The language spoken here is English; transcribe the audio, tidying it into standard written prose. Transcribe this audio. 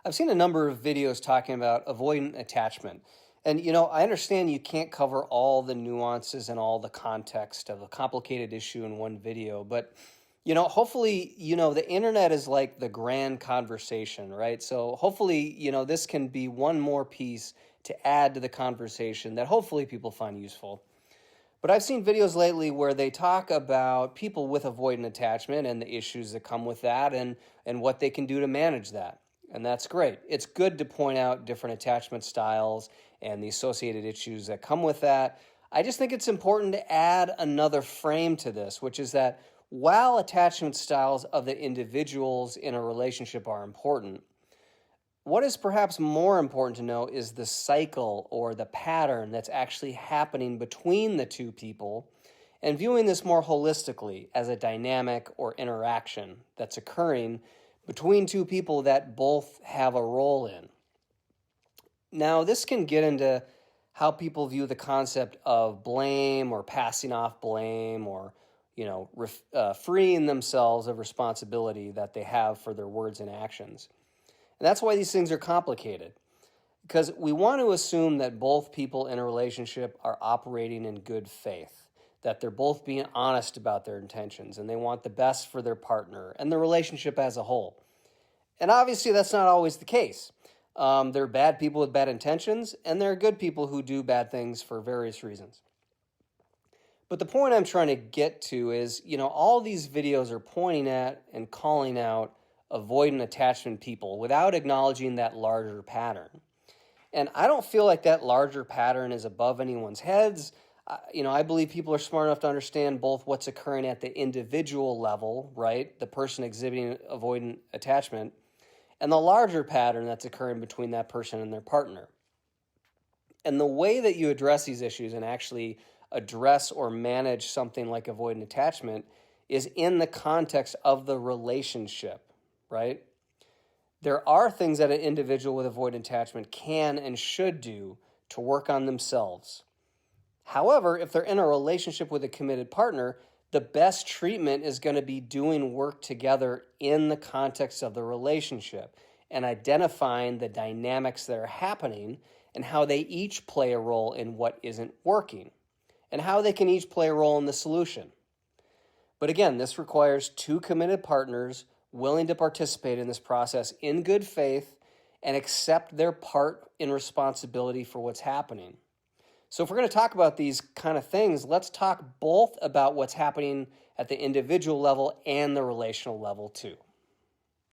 I've seen a number of videos talking about avoidant attachment. And, I understand you can't cover all the nuances and all the context of a complicated issue in one video, but, hopefully, the internet is like the grand conversation, right? So hopefully, this can be one more piece to add to the conversation that hopefully people find useful. But I've seen videos lately where they talk about people with avoidant attachment and the issues that come with that and what they can do to manage that. And that's great. It's good to point out different attachment styles and the associated issues that come with that. I just think it's important to add another frame to this, which is that while attachment styles of the individuals in a relationship are important, what is perhaps more important to know is the cycle or the pattern that's actually happening between the two people, and viewing this more holistically as a dynamic or interaction that's occurring between two people that both have a role in. Now, this can get into how people view the concept of blame or passing off blame or freeing themselves of responsibility that they have for their words and actions. And that's why these things are complicated, because we want to assume that both people in a relationship are operating in good faith, that they're both being honest about their intentions and they want the best for their partner and the relationship as a whole. And obviously, that's not always the case. There are bad people with bad intentions, and there are good people who do bad things for various reasons. But the point I'm trying to get to is, all these videos are pointing at and calling out avoidant attachment people without acknowledging that larger pattern. And I don't feel like that larger pattern is above anyone's heads. I believe people are smart enough to understand both what's occurring at the individual level, right? The person exhibiting avoidant attachment, and the larger pattern that's occurring between that person and their partner. And the way that you address these issues and actually address or manage something like avoidant attachment is in the context of the relationship, right? There are things that an individual with avoidant attachment can and should do to work on themselves. However, if they're in a relationship with a committed partner, the best treatment is going to be doing work together in the context of the relationship and identifying the dynamics that are happening and how they each play a role in what isn't working and how they can each play a role in the solution. But again, this requires two committed partners willing to participate in this process in good faith and accept their part in responsibility for what's happening. So if we're going to talk about these kind of things, let's talk both about what's happening at the individual level and the relational level too.